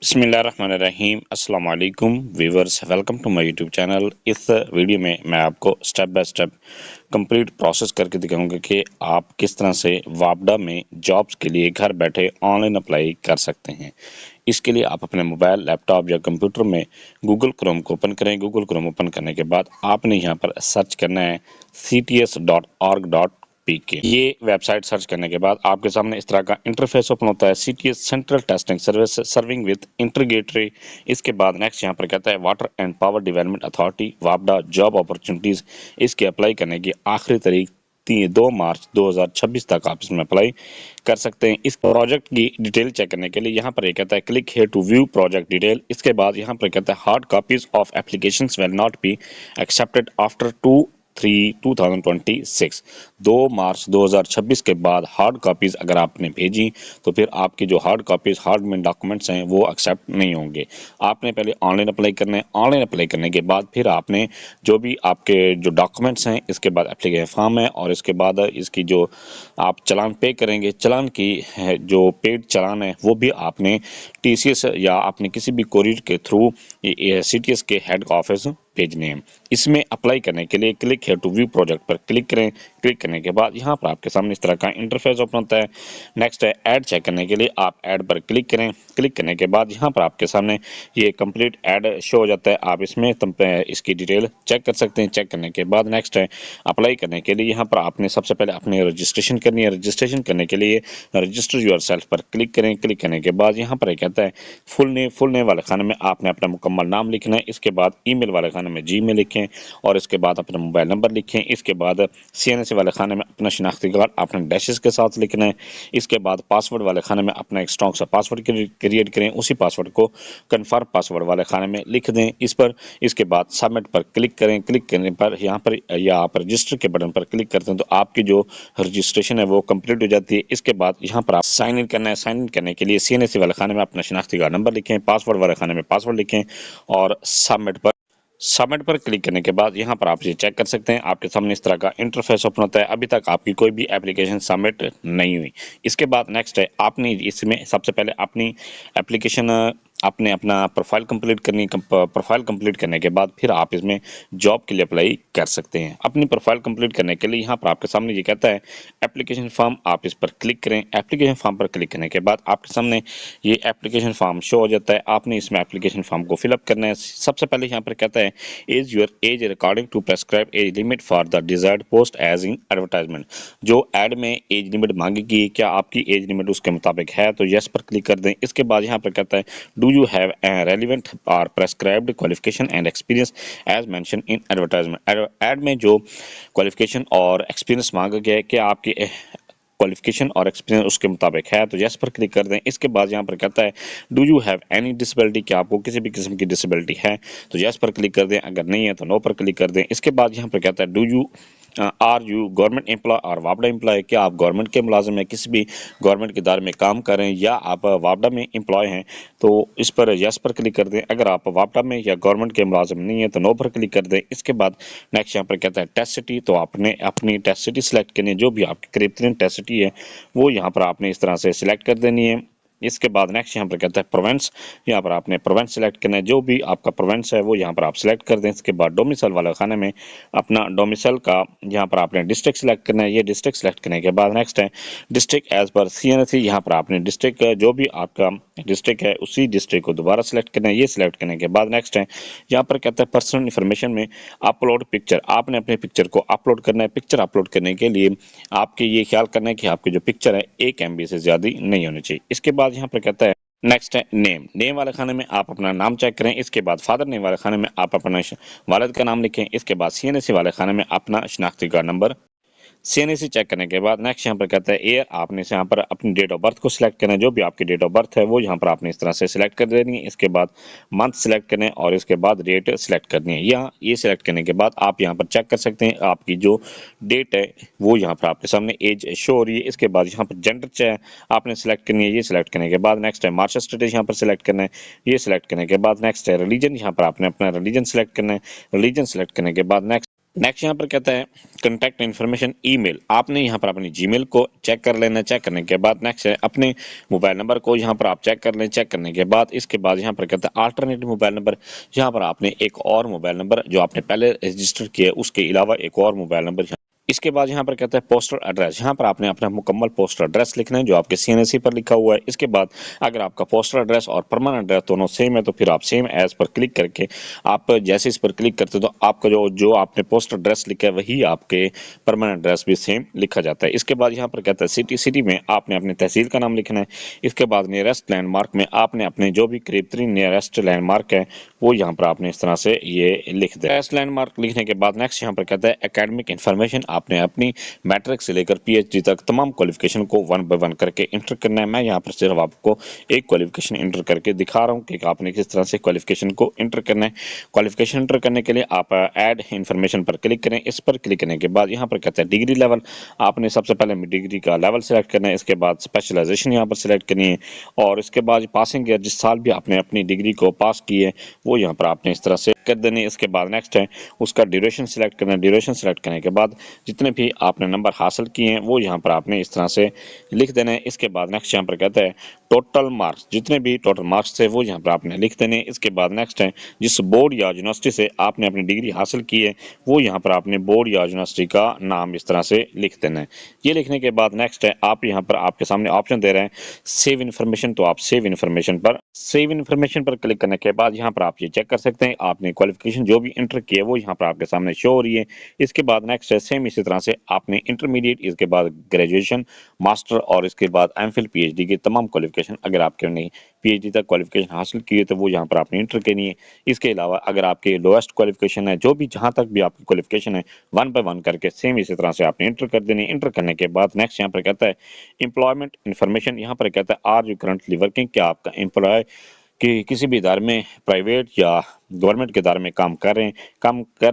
बिस्मिल्लाहिर्रहमानिर्रहीम अस्सलाम वालेकुम viewers, welcome to my YouTube channel. इस वीडियो में मैं आपको step by step complete process करके दिखाऊंगा कि आप किस तरह से वापडा में जॉब्स के लिए घर बैठे ऑनलाइन अप्लाई कर सकते हैं। इसके लिए आप अपने मोबाइल, लैपटॉप या कंप्यूटर में गूगल क्रोम को ओपन करें। गूगल क्रोम ओपन करने के बाद आपने यहाँ पर सर्च करना है cts.org.pk। ये वेबसाइट सर्च करने के बाद आपके सामने इस तरह का इंटरफेस ओपन होता है, CTS central testing service serving with integrity. इसके बाद नेक्स्ट यहाँ पर कहता है water and power development authority वापडा जॉब अपॉर्चुनिटीज़। इसके अप्लाई करने की आखिरी तारीख 2 मार्च 2026 तक आप इसमें अप्लाई कर सकते हैं। इस प्रोजेक्ट की डिटेल चेक करने के लिए यहाँ पर एक कहता है click here to view project detail. इसके बाद यहाँ पर कहता है hard copies of applications will not be accepted after 2/3/2026। 2 मार्च 2026 के बाद हार्ड कॉपीज़ अगर आपने भेजी तो फिर आपकी जो हार्ड कॉपीज़ हार्ड में डॉक्यूमेंट्स हैं वो एक्सेप्ट नहीं होंगे। आपने पहले ऑनलाइन अप्लाई करना है। ऑनलाइन अप्लाई करने के बाद फिर आपने जो भी आपके जो डॉक्यूमेंट्स हैं, इसके बाद एप्लीकेशन फॉर्म है और इसके बाद इसकी जो आप चालान पे करेंगे, चालान की जो पेड चालान है वो भी आपने टीसीएस या आपने किसी भी कोरियर के थ्रू सीटीएस के हेड ऑफिस भेजने हैं। इसमें अप्लाई करने के लिए click here to view project पर क्लिक करें। क्लिक करने के बाद यहाँ पर आपके सामने इस तरह का इंटरफेस ओपन होता है। नेक्स्ट है ऐड चेक करने के लिए आप ऐड पर क्लिक करें। क्लिक करने के बाद यहाँ पर आपके सामने ये कंप्लीट ऐड शो हो जाता है। आप इसमें इसकी डिटेल चेक कर सकते हैं। चेक करने के बाद नेक्स्ट है अप्लाई करने के लिए यहाँ पर आपने सबसे पहले अपने रजिस्ट्रेशन करनी है। रजिस्ट्रेशन करने के लिए रजिस्टर योरसेल्फ पर क्लिक करें। क्लिक करने के बाद यहाँ पर कहता है फुल नेम वाले खाने में आपने अपना मुकम्मल नाम लिखना है। इसके बाद ईमेल वाले खाने में जीमेल लिखें और इसके बाद अपना मोबाइल नंबर लिखें। इसके बाद सीएनसी वाले खाने में अपना शिनाख्ती कार्ड अपने डैशेस के साथ लिखना है। इसके बाद पासवर्ड वाले खाने में अपना एक स्ट्रॉन्ग सा पासवर्ड क्रिएट करें। उसी पासवर्ड को कन्फर्म पासवर्ड वाले खाने में लिख दें इस पर। इसके बाद सबमिट पर क्लिक करें। क्लिक करने पर यहाँ पर या आप रजिस्टर के बटन पर क्लिक करते हैं तो आपकी जो रजिस्ट्रेशन है वो कंप्लीट हो जाती है। इसके बाद यहाँ पर आप साइन इन करना है। साइन इन करने के लिए सीएनसी वाले खाने में अपना शिनाख्ती कार्ड नंबर लिखें, पासवर्ड वाले खाने में पासवर्ड लिखें और सबमिट पर क्लिक करने के बाद यहाँ पर आप ये चेक कर सकते हैं आपके सामने इस तरह का इंटरफेस ओपन होता है। अभी तक आपकी कोई भी एप्लीकेशन सबमिट नहीं हुई। इसके बाद नेक्स्ट है आपने इसमें सबसे पहले अपनी एप्लीकेशन आपने अपना प्रोफाइल कंप्लीट करनी। प्रोफाइल कंप्लीट करने के बाद फिर आप इसमें जॉब के लिए अप्लाई कर सकते हैं। अपनी प्रोफाइल कंप्लीट करने के लिए यहाँ पर आपके सामने ये कहता है एप्लीकेशन फॉर्म, आप इस पर क्लिक करें। एप्लीकेशन फॉर्म पर क्लिक करने के बाद आपके सामने ये एप्लीकेशन फॉर्म शो हो जाता है। आपने इसमें एप्लीकेशन फॉर्म को फिलअप करना है। सबसे पहले यहाँ पर कहता है is your age according to prescribed age limit for the desired post age in advertisement. जो एड में एज लिमिट मांगेगी क्या आपकी एज लिमिट उसके मुताबिक है तो यस पर क्लिक कर दें। इसके बाद यहाँ पर कहता है do you have a relevant or prescribed qualification and experience as mentioned in advertisement। Ad में जो क्वालिफिकेशन और एक्सपीरियंस मांगा गया है कि आपकी क्वालिफिकेशन और एक्सपीरियंस उसके मुताबिक है तो यस पर क्लिक कर दें। इसके बाद यहाँ पर कहता है do you have any disability, क्या आपको किसी भी किस्म की डिसेबिलिटी है तो यस पर क्लिक कर दें। अगर नहीं है तो नो पर क्लिक कर दें। इसके बाद यहाँ पर कहता है do you are you government employ और वापडा एम्प्लॉय, क्या आप गवर्नमेंट के मुलाजिम हैं, किसी भी गवर्नमेंट के इदारे में काम कर रहे हैं या आप वापडा में एम्प्लॉय हैं तो इस पर यस पर क्लिक कर दें। अगर आप वापडा में या गवर्नमेंट के मुलाजिम नहीं है तो नो पर क्लिक कर दें। इसके बाद नेक्स्ट यहाँ पर कहता है टेस्ट सिटी, तो आपने अपनी टेस्ट सिटी सेलेक्ट करनी है। जो भी आपकी करीब तरीन टेस्ट सिटी है वो यहाँ पर आपने इस तरह से सिलेक्ट कर देनी है। इसके बाद नेक्स्ट यहाँ पर कहता है प्रोवेंस, यहाँ पर आपने प्रोवेंस सेलेक्ट करना है। जो भी आपका प्रोवेंस है वो यहाँ पर आप सिलेक्ट कर दें। इसके बाद डोमिसाइल वाला खाने में अपना डोमिसाइल का यहाँ पर आपने डिस्ट्रिक्ट सेलेक्ट करना है। ये डिस्ट्रिक्ट सेलेक्ट करने के बाद नेक्स्ट है डिस्ट्रिक्ट एज पर सीएनसी, यहाँ पर आपने डिस्ट्रिक्ट जो भी आपका डिस्ट्रिक्ट है उसी डिस्ट्रिक्ट को दोबारा सेलेक्ट करना है। ये सिलेक्ट करने के बाद नेक्स्ट है यहाँ पर कहता है पर्सनल इन्फॉर्मेशन में अपलोड पिक्चर, आपने अपने पिक्चर को अपलोड करना है। पिक्चर अपलोड करने के लिए आपके ये ख्याल करना है कि आपकी जो पिक्चर है 1 MB से ज़्यादा नहीं होनी चाहिए। इसके बाद यहाँ पर कहता है नेक्स्ट है नेम वाले खाने में आप अपना नाम चेक करें। इसके बाद फादर नेम वाले खाने में आप अपना वालिद का नाम लिखें। इसके बाद सीएनसी वाले खाने में अपना शनाख्ती कार्ड नंबर सीएनसी चेक करने के बाद नेक्स्ट यहाँ पर कहता है ईयर, आपने यहाँ पर अपनी डेट ऑफ बर्थ को सिलेक्ट करना है। जो भी आपकी डेट ऑफ बर्थ है वो यहाँ पर आपने इस तरह से सिलेक्ट कर देनी है। इसके बाद मंथ सिलेक्ट करना है और इसके बाद डेट सिलेक्ट करनी है। यहाँ ये सिलेक्ट करने के बाद आप यहाँ पर चेक कर सकते हैं आपकी जो डेट है वो यहाँ पर आपके सामने एज शो हो रही है। इसके बाद यहाँ पर जेंडर चाहे आपने सिलेक्ट करनी है। ये सिलेक्ट करने के बाद नेक्स्ट है मार्शल स्टेटस, यहाँ पर सिलेक्ट करना है। ये सिलेक्ट करने के बाद नेक्स्ट है रिलीजन, यहाँ पर आपने अपना रिलीजन सिलेक्ट करना है। रिलीजन सिलेक्ट करने के बाद नेक्स्ट नेक्स्ट यहाँ पर कहता है कंटैक्ट इन्फॉर्मेशन ईमेल। आपने यहाँ पर अपनी जीमेल को चेक कर लेना। चेक करने के बाद नेक्स्ट है अपने मोबाइल नंबर को यहाँ पर आप चेक कर लें। चेक करने के बाद इसके बाद यहाँ पर कहता है अल्टरनेटिव मोबाइल नंबर। यहाँ पर आपने एक और मोबाइल नंबर जो आपने पहले रजिस्टर किया है उसके अलावा एक और मोबाइल नंबर। इसके बाद यहाँ पर कहता है पोस्टल एड्रेस। यहाँ पर आपने अपना मुकम्मल पोस्टल एड्रेस लिखना है जो आपके सीएनएसी पर लिखा हुआ है। इसके बाद अगर आपका पोस्टल एड्रेस और परमानेंट एड्रेस दोनों सेम है तो फिर आप सेम एज पर क्लिक करके आप जैसे इस पर क्लिक करते हो तो आपका जो आपने पोस्टल एड्रेस लिखा है वही आपके परमानेंट एड्रेस भी सेम लिखा जाता है। इसके बाद यहाँ पर कहता है सिटी में आपने अपनी तहसील का नाम लिखना है। इसके बाद नियरेस्ट लैंडमार्क में आपने अपने जो भी करीब तरीन नियरेस्ट लैंडमार्क है वो यहाँ पर आपने इस तरह से ये लिख दें। नियरेस्ट लैंडमार्क लिखने के बाद नेक्स्ट यहाँ पर कहता है एकेडमिक इन्फॉर्मेशन। आपने अपनी मैट्रिक से लेकर पीएचडी तक तमाम क्वालिफिकेशन को 1 बाय 1 करके इंटर करना है। मैं यहाँ पर सिर्फ आपको एक क्वालिफिकेशन इंटर करके दिखा रहा हूँ कि आपने किस तरह से क्वालिफिकेशन को इंटर करना है। क्वालिफिकेशन इंटर करने के लिए आप ऐड इन्फॉर्मेशन पर क्लिक करें। इस पर क्लिक करने के बाद यहाँ पर कहता है डिग्री लेवल। आपने सबसे पहले डिग्री का लेवल सेलेक्ट करना है। इसके बाद स्पेशलाइजेशन यहाँ पर सिलेक्ट करनी है और इसके बाद पासिंग ईयर जिस साल भी आपने अपनी डिग्री को पास की है वो यहाँ पर आपने इस तरह से कर देने। इसके बाद नेक्स्ट है उसका ड्यूरेशन सिलेक्ट करना है। ड्यूरेशन सिलेक्ट करने के बाद जितने भी आपने नंबर हासिल किए हैं वो यहाँ पर आपने इस तरह से लिख देना है। इसके बाद नेक्स्ट यहाँ पर कहता है टोटल मार्क्स। जितने भी टोटल मार्क्स थे वो यहाँ पर आपने लिख देने। इसके बाद नेक्स्ट है जिस बोर्ड या यूनिवर्सिटी से आपने अपनी डिग्री हासिल की है वो यहाँ पर आपने बोर्ड या यूनिवर्सिटी का नाम इस तरह से लिख देना है। ये लिखने के बाद नेक्स्ट है आप यहाँ पर आपके सामने ऑप्शन दे रहे हैं सेव इन्फॉर्मेशन। तो आप सेव इन्फॉर्मेशन पर क्लिक करने के बाद यहाँ पर आप ये चेक कर सकते हैं आपने क्वालिफिकेशन जो भी इंटर की है वो यहाँ पर आपके सामने शो हो रही है। इसके बाद नेक्स्ट है सेम इसी तरह से आपने इंटरमीडिएट, इसके बाद ग्रेजुएशन, मास्टर और इसके बाद एमफिल पीएचडी की तमाम क्वालिफिकेशन अगर आपके नहीं पीएचडी तक क्वालिफिकेशन हासिल की है तो वो यहाँ पर आपने इंटर करनी है। इसके अलावा अगर आपके लोएस्ट क्वालिफिकेशन है जो भी जहाँ तक भी आपकी क्वालिफिकेशन है 1 बाय 1 करके सेम इसी तरह से आपने इंटर कर देनी है। इंटर करने के बाद नेक्स्ट यहाँ पर कहता है एम्प्लॉयमेंट इन्फॉर्मेशन। यहाँ पर कहता है आर यू करंटली वर्किंग। क्या आपका एम्प्लॉय कि किसी भी इदारे में प्राइवेट या गवर्नमेंट के इदारे में काम कर रहे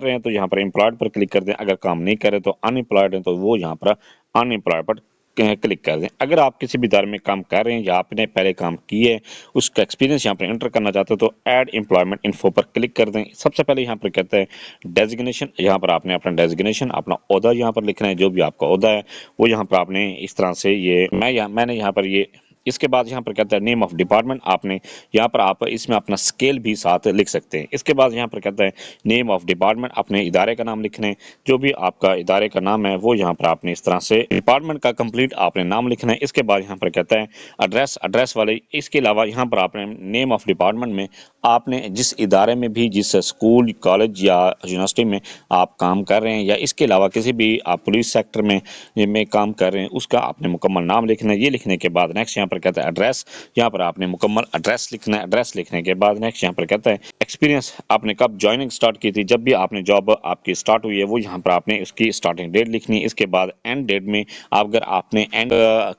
हैं तो यहाँ पर एम्प्लॉयड पर क्लिक कर दें। अगर काम नहीं कर रहे तो अनएम्प्लॉयड हैं तो वो यहाँ पर अनएम्प्लॉयड पर क्लिक कर दें। अगर आप किसी भी इदारे में काम कर रहे हैं या आपने पहले काम किए है उसका एक्सपीरियंस यहाँ पर एंटर करना चाहते हो तो ऐड एम्प्लॉयमेंट इन्फो पर क्लिक कर दें। सबसे पहले यहाँ पर कहते हैं डेजिग्नेशन। यहाँ पर आपने अपना डेजिग्नेशन अपना ओहदा यहाँ पर लिखना है। जो भी आपका ओहदा है वो यहाँ पर आपने इस तरह से ये मैंने यहाँ पर ये। इसके बाद यहाँ पर कहता है नेम ऑफ डिपार्टमेंट। आपने यहाँ पर आप इसमें अपना स्केल भी साथ लिख सकते हैं। इसके बाद यहाँ पर कहता है नेम ऑफ डिपार्टमेंट। अपने इदारे का नाम लिखना है। जो भी आपका इदारे का नाम है वो यहाँ पर आपने इस तरह से डिपार्टमेंट का कंप्लीट आपने नाम लिखना है। इसके बाद यहाँ पर कहता है एड्रेस वाले। इसके अलावा यहाँ पर आपने नेम ऑफ डिपार्टमेंट में आपने जिस इदारे में भी जिस स्कूल कॉलेज या यूनिवर्सिटी में आप काम कर रहे हैं या इसके अलावा किसी भी आप पुलिस सेक्टर में काम कर रहे हैं उसका आपने मुकम्मल नाम लिखना है। ये लिखने के बाद नेक्स्ट यहाँ पर कहता है एड्रेस। यहाँ पर आपने मुकम्मल एड्रेस लिखना है। एड्रेस लिखने के बाद नेक्स्ट यहाँ पर कहता है एक्सपीरियंस। आपने कब ज्वाइनिंग स्टार्ट की थी। जब भी आपने जॉब आपकी स्टार्ट हुई है वो यहाँ पर आपने उसकी स्टार्टिंग डेट लिखनी है। इसके बाद एंड डेट में अगर आपने एंड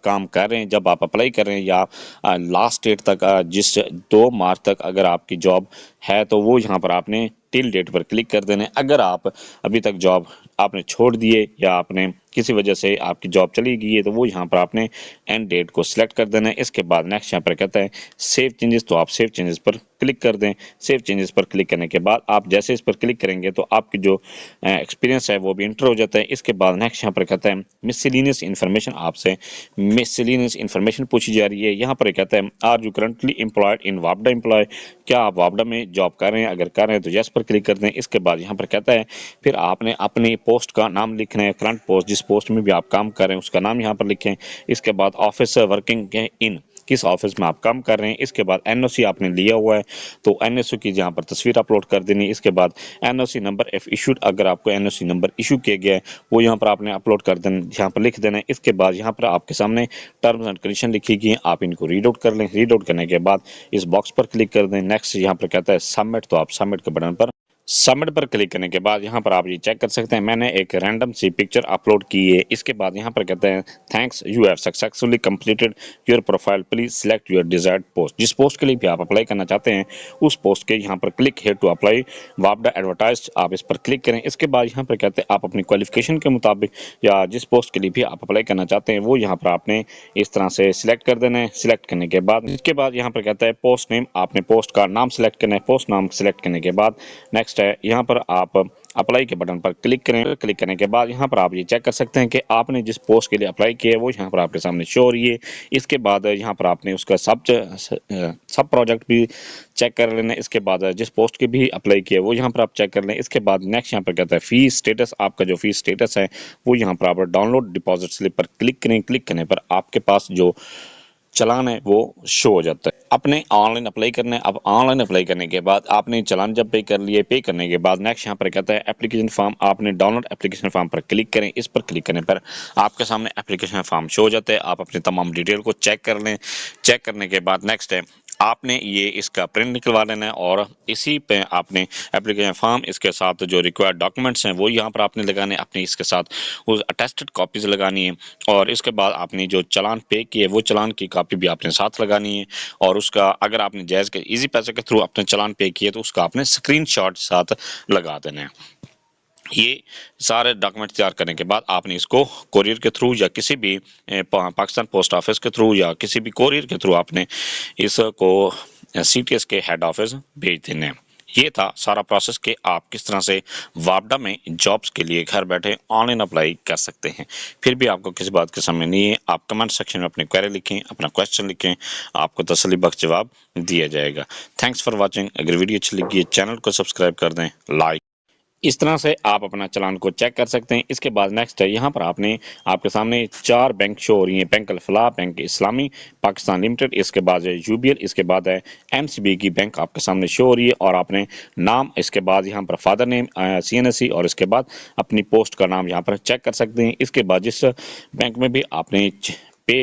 काम कर रहे हैं जब आप अप्लाई कर रहे हैं या लास्ट डेट तक जिस 2 मार्च तक अगर आपकी जॉब है तो वो यहाँ पर आपने टिल डेट पर क्लिक कर देना है। अगर आप अभी तक जॉब आपने छोड़ दिए या आपने किसी वजह से आपकी जॉब चली गई है तो वो यहाँ पर आपने एंड डेट को सिलेक्ट कर देना है। इसके बाद नेक्स्ट यहाँ पर कहता है सेव चेंजेस। तो आप सेव चेंजेस पर क्लिक कर दें। सेव चेंजेस पर क्लिक करने के बाद आप जैसे इस पर क्लिक करेंगे तो आपकी जो एक्सपीरियंस है वो भी इंटर हो जाता है। इसके बाद नेक्स्ट यहाँ पर कहता है मिससेलेनियस इन्फॉर्मेशन। आपसे मिससेलेनियस इन्फॉर्मेशन पूछी जा रही है। यहाँ पर कहता है are you currently employed in वापडा एम्प्लॉय। क्या आप वापडा में जॉब कर रहे हैं। अगर कर रहे हैं तो यस पर क्लिक कर दें। इसके बाद यहाँ पर कहता है फिर आपने अपनी पोस्ट का नाम लिखना है। करंट पोस्ट जिस पोस्ट में भी आप काम कर रहे हैं उसका नाम यहाँ पर लिखें। इसके बाद ऑफिस वर्किंग इन किस ऑफिस में आप काम कर रहे हैं। इसके बाद एनओसी आपने लिया हुआ है तो एनओसी की यहाँ पर तस्वीर अपलोड कर देनी। इसके बाद एनओसी नंबर इफ इशूड। अगर आपको एनओसी नंबर इशू किया गया है वो यहाँ पर आपने अपलोड कर देना, यहाँ पर लिख देना है। इसके बाद यहाँ पर आपके सामने टर्म्स एंड कंडीशन लिखी गई हैं। आप इनको रीड आउट कर लें। रीड आउट करने के बाद इस बॉक्स पर क्लिक कर दें। नेक्स्ट यहाँ पर कहता है सबमिट। तो आप सबमिट के बटन पर सबमिट पर क्लिक करने के बाद यहाँ पर आप ये चेक कर सकते हैं मैंने एक रैंडम सी पिक्चर अपलोड की है। इसके बाद यहाँ पर कहते हैं thanks you have successfully completed your profile please select your desired post. जिस पोस्ट के लिए भी आप अप्लाई करना चाहते हैं उस पोस्ट के यहाँ पर क्लिक है टू अप्लाई वापडा एडवर्टाइज। आप इस पर क्लिक करें। इसके बाद यहाँ पर कहते हैं आप अपनी क्वालिफिकेशन के मुताबिक या जिस पोस्ट के लिए भी आप अप्लाई करना चाहते हैं वो यहाँ पर आपने इस तरह से सिलेक्ट कर देना है। सिलेक्ट करने के बाद इसके बाद यहाँ पर कहता है पोस्ट नेम। आपने पोस्ट का नाम सिलेक्ट करना है। पोस्ट नाम सिलेक्ट करने के बाद नेक्स्ट है यहाँ पर आप अप्लाई के बटन पर क्लिक करें। क्लिक करने के बाद यहाँ पर आप ये चेक कर सकते हैं कि आपने जिस पोस्ट के लिए अप्लाई किया है वो यहाँ पर आपके सामने शो हो रही है। इसके बाद यहाँ पर आपने उसका सब प्रोजेक्ट भी चेक कर लेना है। इसके बाद जिस पोस्ट के भी अप्लाई किया है वो यहाँ पर आप चेक कर लें। इसके बाद नेक्स्ट यहाँ पर कहता है फीस स्टेटस, आपका जो फीस स्टेटस है वो यहाँ पर आप डाउनलोड डिपॉजिट स्लिप पर क्लिक करें। क्लिक करने पर आपके पास जो चालान है वो शो हो जाता है। अपने ऑनलाइन अप्लाई करना है। अब ऑनलाइन अप्लाई करने के बाद आपने चालान जब पे कर लिए, पे करने के बाद नेक्स्ट यहाँ पर कहता है एप्लीकेशन फॉर्म, आपने डाउनलोड एप्लीकेशन फॉर्म पर क्लिक करें। इस पर क्लिक करने पर आपके सामने एप्लीकेशन फॉर्म शो हो जाता है। आप अपनी तमाम डिटेल को चेक कर लें। चेक करने के बाद नेक्स्ट है आपने ये इसका प्रिंट निकलवा लेना है और इसी पे आपने एप्लीकेशन फॉर्म इसके साथ जो रिक्वायर्ड डॉक्यूमेंट्स हैं वो यहाँ पर आपने लगाने, अपनी इसके साथ उस अटेस्टेड कॉपीज लगानी है और इसके बाद आपने जो चालान पे किए वो चालान की कॉपी भी आपने साथ लगानी है और उसका अगर आपने जायज़ के इजी पैसे के थ्रू अपने चालान पे किए तो उसका आपने स्क्रीनशॉट साथ लगा देना है। ये सारे डॉक्यूमेंट तैयार करने के बाद आपने इसको कोरियर के थ्रू या किसी भी पाकिस्तान पोस्ट ऑफिस के थ्रू या किसी भी कोरियर के थ्रू आपने इसको CTS के हेड ऑफिस भेज देना है। ये था सारा प्रोसेस कि आप किस तरह से वापडा में जॉब्स के लिए घर बैठे ऑनलाइन अप्लाई कर सकते हैं। फिर भी आपको किसी बात के समझ नहीं है, आप कमेंट सेक्शन में अपनी क्वेरी लिखें, अपना क्वेश्चन लिखें, आपको तसल्ली बख्श जवाब दिया जाएगा। Thanks for watching. अगर वीडियो अच्छी लगी है चैनल को सब्सक्राइब कर दें, लाइक। इस तरह से आप अपना चालान को चेक कर सकते हैं। इसके बाद नेक्स्ट है यहाँ पर आपने आपके सामने 4 बैंक शो हो रही हैं, बैंक अल-फलाह, बैंक इस्लामी पाकिस्तान लिमिटेड, इसके बाद है UBL, इसके बाद है MCB की बैंक आपके सामने शो हो रही है और आपने नाम, इसके बाद यहाँ पर फादर नेम CNSE और इसके बाद अपनी पोस्ट का नाम यहाँ पर चेक कर सकते हैं। इसके बाद जिस बैंक में भी आपने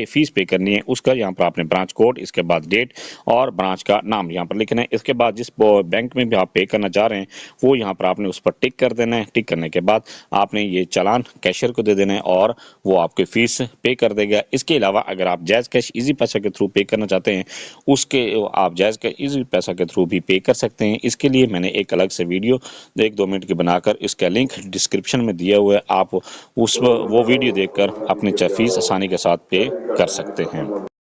फीस पे करनी है उसका यहाँ पर आपने ब्रांच कोड, इसके बाद डेट और ब्रांच का नाम यहाँ पर लिखना है। इसके बाद जिस बैंक में भी आप पे करना चाह रहे हैं वो यहाँ पर आपने उस पर टिक कर देना है। टिक करने के बाद आपने ये चालान कैशियर को दे देना है और वो आपके फीस पे कर देगा। इसके अलावा अगर आप जायज़ कैश इजी पैसा के थ्रू पे करना चाहते हैं उसके आप जायज़ कैश इजी पैसा के थ्रू भी पे कर सकते हैं। इसके लिए मैंने एक अलग से वीडियो 1-2 मिनट की बनाकर इसका लिंक डिस्क्रिप्शन में दिया हुआ है, आप वो वीडियो देखकर अपनी फीस आसानी के साथ पे कर सकते हैं।